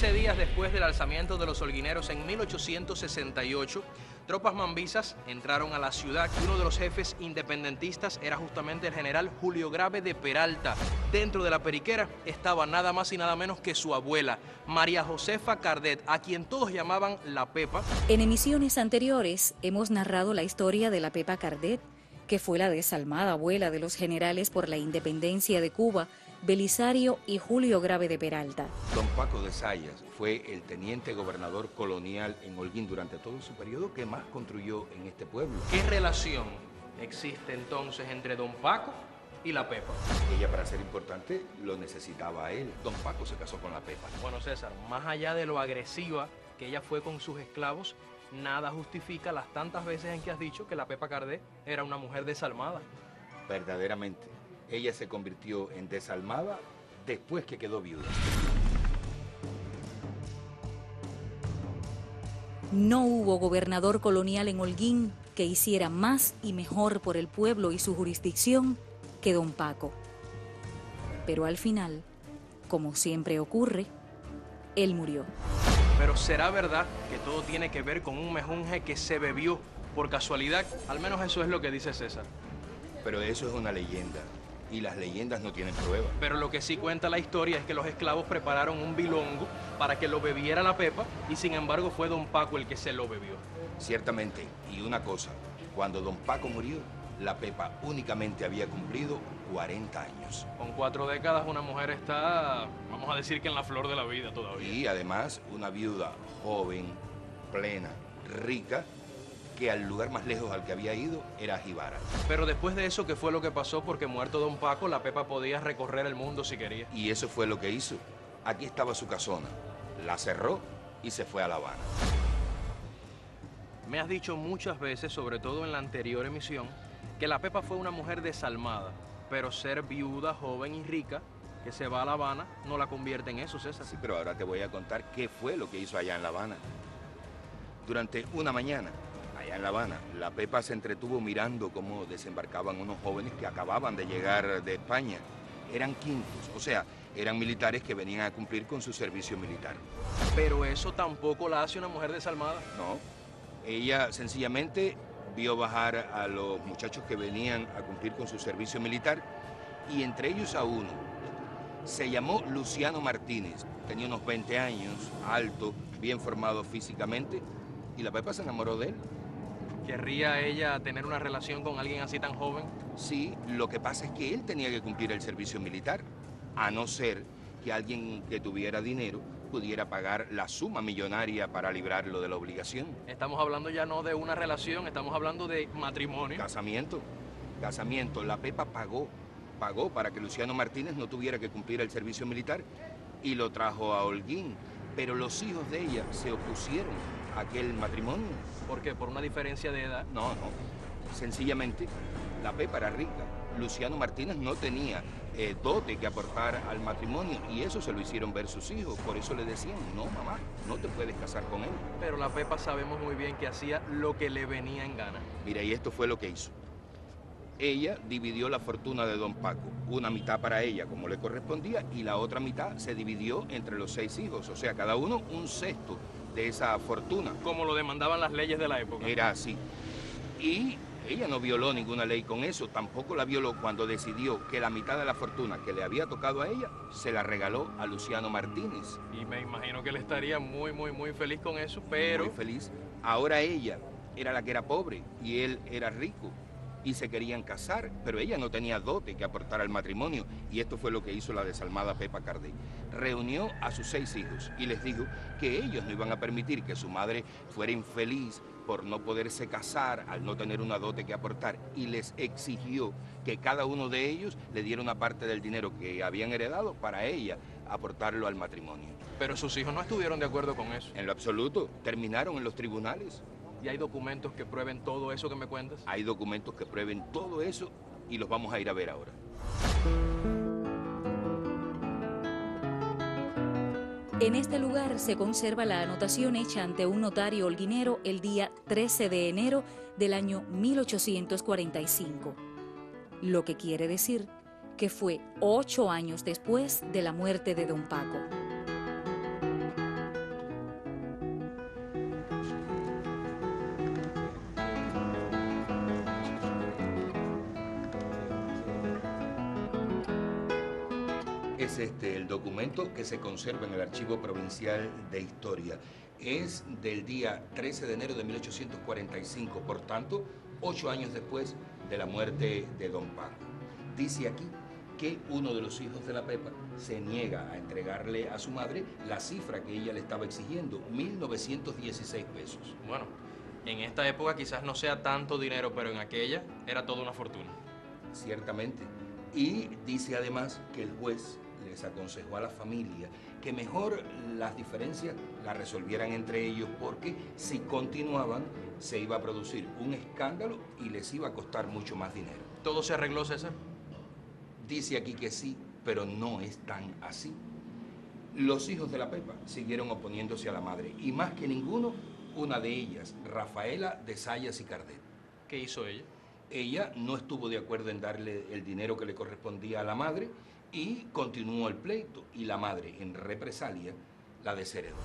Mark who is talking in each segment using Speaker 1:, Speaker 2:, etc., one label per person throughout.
Speaker 1: 15 días después del alzamiento de los holguineros en 1868, tropas mambisas entraron a la ciudad y uno de los jefes independentistas era justamente el general Julio Grave de Peralta. Dentro de la periquera estaba nada más y nada menos que su abuela, María Josefa Cardet, a quien todos llamaban la Pepa.
Speaker 2: En emisiones anteriores hemos narrado la historia de la Pepa Cardet, que fue la desalmada abuela de los generales por la independencia de Cuba, Belisario y Julio Grave de Peralta.
Speaker 3: Don Paco de Zayas fue el teniente gobernador colonial en Holguín durante todo su periodo que más construyó en este pueblo.
Speaker 1: ¿Qué relación existe entonces entre don Paco y la Pepa?
Speaker 3: Ella, para ser importante, lo necesitaba a él. Don Paco se casó con la Pepa.
Speaker 1: Bueno, César, más allá de lo agresiva que ella fue con sus esclavos, nada justifica las tantas veces en que has dicho que la Pepa Cardet era una mujer desalmada.
Speaker 3: Verdaderamente. Ella se convirtió en desalmada después que quedó viuda.
Speaker 2: No hubo gobernador colonial en Holguín que hiciera más y mejor por el pueblo y su jurisdicción que don Paco. Pero al final, como siempre ocurre, él murió.
Speaker 1: Pero ¿será verdad que todo tiene que ver con un mejunje que se bebió por casualidad? Al menos eso es lo que dice César.
Speaker 3: Pero eso es una leyenda. Y las leyendas no tienen pruebas.
Speaker 1: Pero lo que sí cuenta la historia es que los esclavos prepararon un bilongo para que lo bebiera la Pepa y sin embargo fue don Paco el que se lo bebió.
Speaker 3: Ciertamente, y una cosa, cuando don Paco murió, la Pepa únicamente había cumplido 40 años.
Speaker 1: Con 4 décadas una mujer está, vamos a decir que en la flor de la vida todavía.
Speaker 3: Y además una viuda joven, plena, rica, que al lugar más lejos al que había ido era Jibara.
Speaker 1: Pero después de eso, ¿qué fue lo que pasó? Porque muerto don Paco, la Pepa podía recorrer el mundo si quería.
Speaker 3: Y eso fue lo que hizo. Aquí estaba su casona, la cerró y se fue a La Habana.
Speaker 1: Me has dicho muchas veces, sobre todo en la anterior emisión, que la Pepa fue una mujer desalmada, pero ser viuda, joven y rica, que se va a La Habana, no la convierte en eso, César.
Speaker 3: Sí, pero ahora te voy a contar qué fue lo que hizo allá en La Habana. Durante una mañana, allá en La Habana, la Pepa se entretuvo mirando cómo desembarcaban unos jóvenes que acababan de llegar de España. Eran quintos, o sea, eran militares que venían a cumplir con su servicio militar.
Speaker 1: Pero eso tampoco la hace una mujer desalmada.
Speaker 3: No, ella sencillamente vio bajar a los muchachos que venían a cumplir con su servicio militar y entre ellos a uno. Se llamó Luciano Martínez, tenía unos 20 años, alto, bien formado físicamente y la Pepa se enamoró de él.
Speaker 1: ¿Querría ella tener una relación con alguien así tan joven?
Speaker 3: Sí, lo que pasa es que él tenía que cumplir el servicio militar, a no ser que alguien que tuviera dinero pudiera pagar la suma millonaria para librarlo de la obligación.
Speaker 1: Estamos hablando ya no de una relación, estamos hablando de matrimonio.
Speaker 3: Casamiento. La Pepa pagó para que Luciano Martínez no tuviera que cumplir el servicio militar y lo trajo a Holguín. Pero los hijos de ella se opusieron a aquel matrimonio.
Speaker 1: ¿Por qué? ¿Por una diferencia de edad?
Speaker 3: No. Sencillamente, la Pepa era rica. Luciano Martínez no tenía dote que aportar al matrimonio y eso se lo hicieron ver sus hijos. Por eso le decían, no mamá, no te puedes casar con él.
Speaker 1: Pero la Pepa sabemos muy bien que hacía lo que le venía en gana.
Speaker 3: Mira, y esto fue lo que hizo. Ella dividió la fortuna de don Paco, una mitad para ella como le correspondía y la otra mitad se dividió entre los 6 hijos, o sea, cada uno un sexto de esa fortuna.
Speaker 1: Como lo demandaban las leyes de la época.
Speaker 3: Era así. Y ella no violó ninguna ley con eso, tampoco la violó cuando decidió que la mitad de la fortuna que le había tocado a ella se la regaló a Luciano Martínez.
Speaker 1: Y me imagino que él estaría muy feliz con eso, pero...
Speaker 3: Muy feliz. Ahora ella era la que era pobre y él era rico. Y se querían casar, pero ella no tenía dote que aportar al matrimonio. Y esto fue lo que hizo la desalmada Pepa Cardet. Reunió a sus 6 hijos y les dijo que ellos no iban a permitir que su madre fuera infeliz por no poderse casar al no tener una dote que aportar. Y les exigió que cada uno de ellos le diera una parte del dinero que habían heredado para ella aportarlo al matrimonio.
Speaker 1: Pero sus hijos no estuvieron de acuerdo con eso.
Speaker 3: En lo absoluto, terminaron en los tribunales.
Speaker 1: ¿Y hay documentos que prueben todo eso que me cuentas?
Speaker 3: Hay documentos que prueben todo eso y los vamos a ir a ver ahora.
Speaker 2: En este lugar se conserva la anotación hecha ante un notario holguinero el día 13 de enero del año 1845, lo que quiere decir que fue 8 años después de la muerte de don Paco.
Speaker 3: Es este el documento que se conserva en el Archivo Provincial de Historia. Es del día 13 de enero de 1845, por tanto, 8 años después de la muerte de don Paco. Dice aquí que uno de los hijos de la Pepa se niega a entregarle a su madre la cifra que ella le estaba exigiendo, 1.916 pesos.
Speaker 1: Bueno, en esta época quizás no sea tanto dinero, pero en aquella era toda una fortuna.
Speaker 3: Ciertamente. Y dice además que el juez les aconsejó a la familia que mejor las diferencias las resolvieran entre ellos, porque si continuaban se iba a producir un escándalo y les iba a costar mucho más dinero.
Speaker 1: ¿Todo se arregló, César?
Speaker 3: Dice aquí que sí, pero no es tan así. Los hijos de la Pepa siguieron oponiéndose a la madre, y más que ninguno, una de ellas, Rafaela de Zayas y Cardet.
Speaker 1: ¿Qué hizo ella?
Speaker 3: Ella no estuvo de acuerdo en darle el dinero que le correspondía a la madre y continuó el pleito, y la madre, en represalia, la desheredó.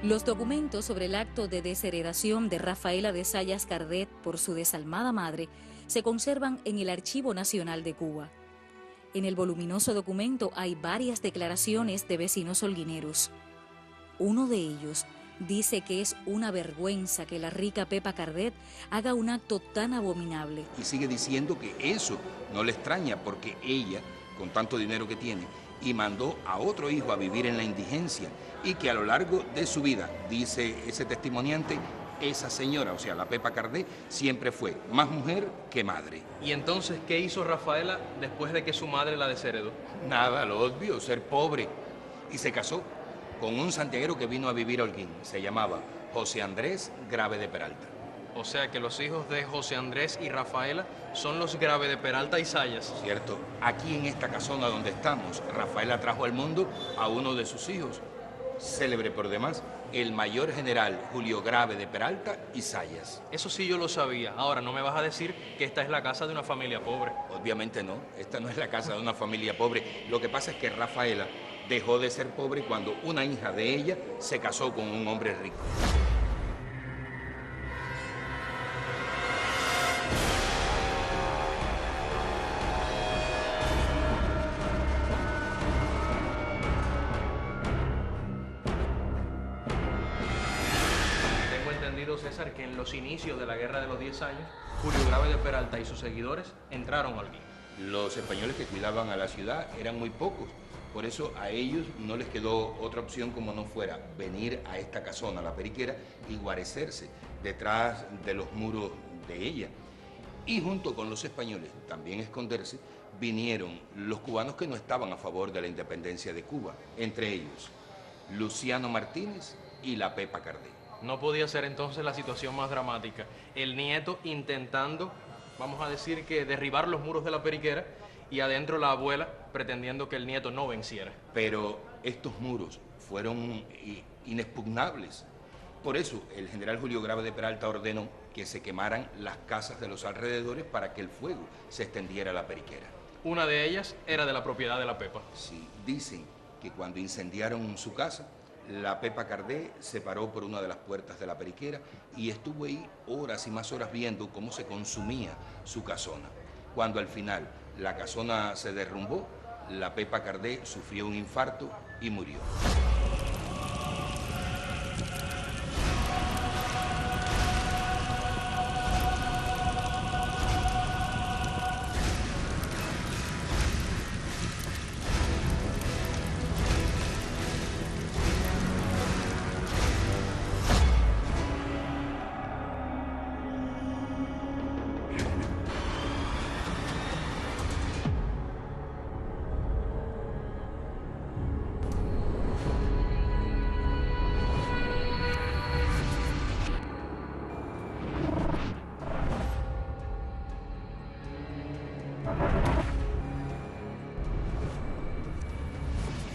Speaker 2: Los documentos sobre el acto de desheredación de Rafaela de Zayas Cardet por su desalmada madre se conservan en el Archivo Nacional de Cuba. En el voluminoso documento hay varias declaraciones de vecinos holguineros. Uno de ellos dice que es una vergüenza que la rica Pepa Cardet haga un acto tan abominable.
Speaker 3: Y sigue diciendo que eso no le extraña, porque ella, con tanto dinero que tiene, y mandó a otro hijo a vivir en la indigencia, y que a lo largo de su vida, dice ese testimoniante, esa señora, o sea, la Pepa Cardet, siempre fue más mujer que madre.
Speaker 1: ¿Y entonces qué hizo Rafaela después de que su madre la desheredó?
Speaker 3: Nada, lo obvio, ser pobre. Y se casó con un santiaguero que vino a vivir a Holguín. Se llamaba José Andrés Grave de Peralta.
Speaker 1: O sea que los hijos de José Andrés y Rafaela son los Grave de Peralta y Zayas.
Speaker 3: Cierto. Aquí en esta casona donde estamos, Rafaela trajo al mundo a uno de sus hijos, célebre por demás, el mayor general Julio Grave de Peralta y Zayas.
Speaker 1: Eso sí yo lo sabía. Ahora, no me vas a decir que esta es la casa de una familia pobre.
Speaker 3: Obviamente no, esta no es la casa de una familia pobre. Lo que pasa es que Rafaela dejó de ser pobre cuando una hija de ella se casó con un hombre rico.
Speaker 1: César, que en los inicios de la Guerra de los 10 años, Julio Grave de Peralta y sus seguidores entraron a Holguín.
Speaker 3: Los españoles que cuidaban a la ciudad eran muy pocos, por eso a ellos no les quedó otra opción como no fuera venir a esta casona, la Periquera, y guarecerse detrás de los muros de ella. Y junto con los españoles, también esconderse, vinieron los cubanos que no estaban a favor de la independencia de Cuba, entre ellos Luciano Martínez y la Pepa Cardet.
Speaker 1: No podía ser entonces la situación más dramática. El nieto intentando, vamos a decir, que derribar los muros de la Periquera, y adentro la abuela pretendiendo que el nieto no venciera.
Speaker 3: Pero estos muros fueron inexpugnables. Por eso el general Julio Grave de Peralta ordenó que se quemaran las casas de los alrededores para que el fuego se extendiera a la Periquera.
Speaker 1: Una de ellas era de la propiedad de la Pepa.
Speaker 3: Sí, dicen que cuando incendiaron su casa, la Pepa Cardet se paró por una de las puertas de la Periquera y estuvo ahí horas y más horas viendo cómo se consumía su casona. Cuando al final la casona se derrumbó, la Pepa Cardet sufrió un infarto y murió.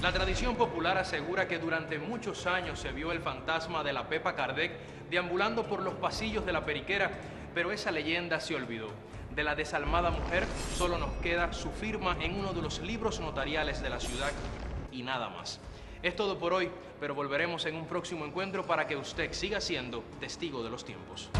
Speaker 1: La tradición popular asegura que durante muchos años se vio el fantasma de la Pepa Cardet deambulando por los pasillos de la Periquera, pero esa leyenda se olvidó. De la desalmada mujer solo nos queda su firma en uno de los libros notariales de la ciudad y nada más. Es todo por hoy, pero volveremos en un próximo encuentro para que usted siga siendo testigo de los tiempos.